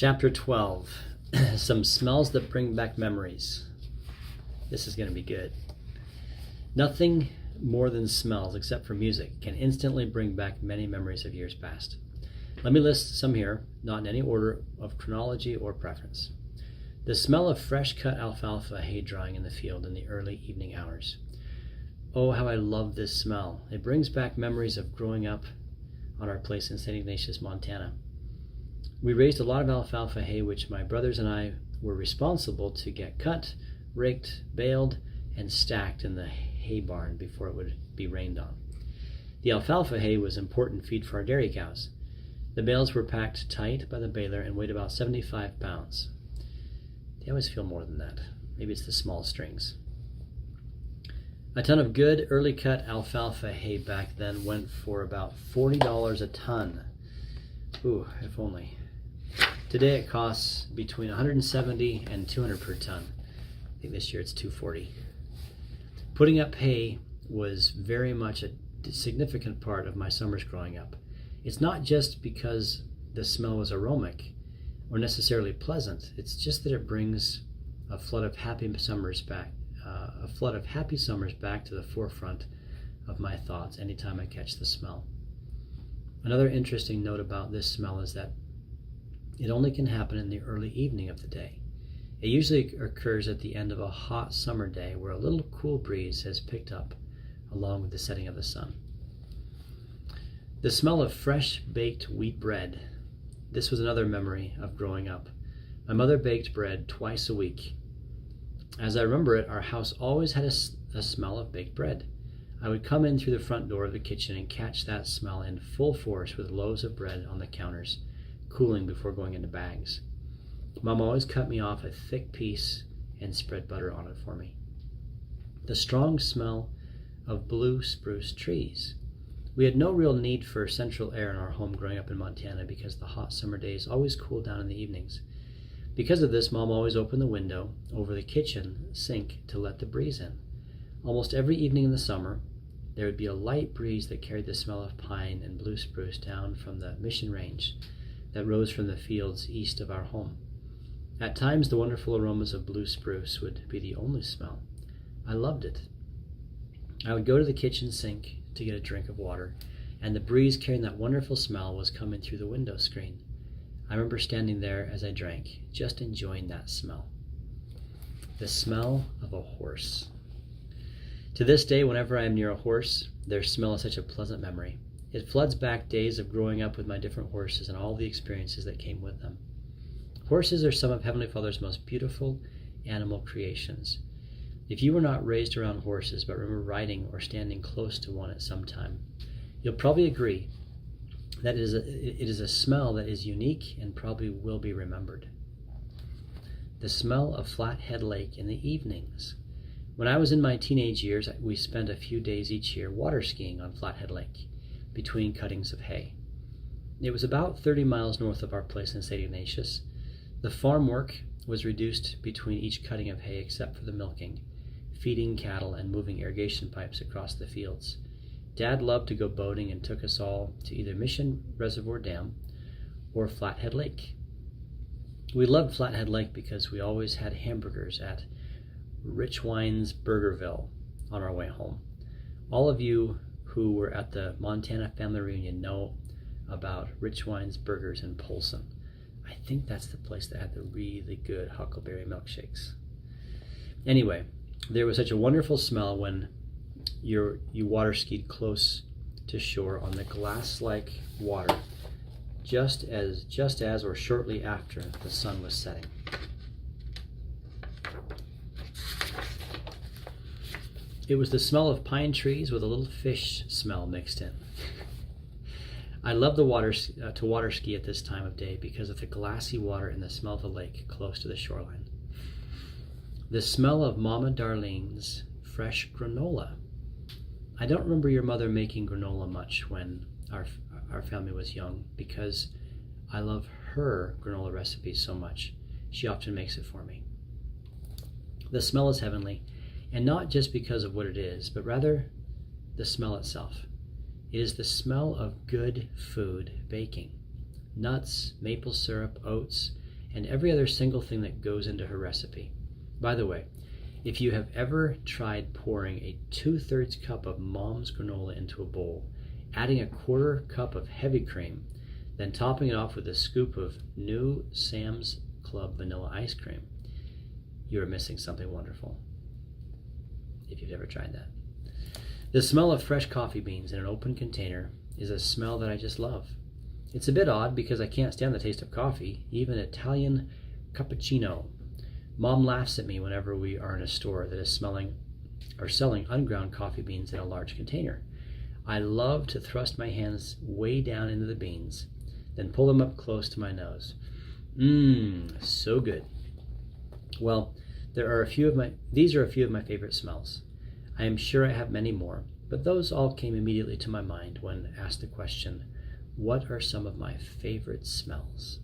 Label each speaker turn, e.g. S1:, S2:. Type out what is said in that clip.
S1: Chapter 12, some smells that bring back memories. This is going to be good. Nothing more than smells, except for music, can instantly bring back many memories of years past. Let me list some here, not in any order of chronology or preference. The smell of fresh cut alfalfa hay drying in the field in the early evening hours. Oh, how I love this smell. It brings back memories of growing up on our place in St. Ignatius, Montana. We raised a lot of alfalfa hay, which my brothers and I were responsible to get cut, raked, baled, and stacked in the hay barn before it would be rained on. The alfalfa hay was important feed for our dairy cows. The bales were packed tight by the baler and weighed about 75 pounds. They always feel more than that. Maybe it's the small strings. A ton of good early cut alfalfa hay back then went for about $40 a ton. Ooh, if only. Today it costs between $170 and $200 per ton. I think this year it's $240. Putting up hay was very much a significant part of my summers growing up. It's not just because the smell was aromatic or necessarily pleasant. It's just that it brings a flood of happy summers back to the forefront of my thoughts anytime I catch the smell. Another interesting note about this smell is that it only can happen in the early evening of the day. It usually occurs at the end of a hot summer day where a little cool breeze has picked up along with the setting of the sun. The smell of fresh baked wheat bread. This was another memory of growing up. My mother baked bread twice a week. As I remember it, our house always had a smell of baked bread. I would come in through the front door of the kitchen and catch that smell in full force with loaves of bread on the counters, cooling before going into bags. Mom always cut me off a thick piece and spread butter on it for me. The strong smell of blue spruce trees. We had no real need for central air in our home growing up in Montana because the hot summer days always cooled down in the evenings. Because of this, Mom always opened the window over the kitchen sink to let the breeze in. Almost every evening in the summer, there would be a light breeze that carried the smell of pine and blue spruce down from the Mission Range that rose from the fields east of our home. At times, the wonderful aromas of blue spruce would be the only smell. I loved it. I would go to the kitchen sink to get a drink of water, and the breeze carrying that wonderful smell was coming through the window screen. I remember standing there as I drank, just enjoying that smell. The smell of a horse. To this day, whenever I am near a horse, their smell is such a pleasant memory. It floods back days of growing up with my different horses and all the experiences that came with them. Horses are some of Heavenly Father's most beautiful animal creations. If you were not raised around horses but remember riding or standing close to one at some time, you'll probably agree that it is a smell that is unique and probably will be remembered. The smell of Flathead Lake in the evenings. When I was in my teenage years, we spent a few days each year water skiing on Flathead Lake between cuttings of hay. It was about 30 miles north of our place in St. Ignatius. The farm work was reduced between each cutting of hay except for the milking, feeding cattle, and moving irrigation pipes across the fields. Dad loved to go boating and took us all to either Mission Reservoir Dam or Flathead Lake. We loved Flathead Lake because we always had hamburgers at Rich Wine's Burgerville on our way home. All of you who were at the Montana family reunion know about Rich Wine's Burgers in Polson. I think that's the place that had the really good huckleberry milkshakes. Anyway, there was such a wonderful smell when you water skied close to shore on the glass-like water, just as or shortly after the sun was setting. It was the smell of pine trees with a little fish smell mixed in. I love to water ski at this time of day because of the glassy water and the smell of the lake close to the shoreline. The smell of Mama Darlene's fresh granola. I don't remember your mother making granola much when our family was young because I love her granola recipes so much. She often makes it for me. The smell is heavenly, and not just because of what it is, but rather the smell itself. It is the smell of good food baking. Nuts, maple syrup, oats, and every other single thing that goes into her recipe. By the way, if you have ever tried pouring a 2/3 cup of mom's granola into a bowl, adding a 1/4 cup of heavy cream, then topping it off with a scoop of new Sam's Club vanilla ice cream, you are missing something wonderful, if you've ever tried that. The smell of fresh coffee beans in an open container is a smell that I just love. It's a bit odd because I can't stand the taste of coffee, even Italian cappuccino. Mom laughs at me whenever we are in a store that is selling unground coffee beans in a large container. I love to thrust my hands way down into the beans, then pull them up close to my nose. So good. Well, these are a few of my favorite smells. I am sure I have many more, but those all came immediately to my mind when asked the question, what are some of my favorite smells?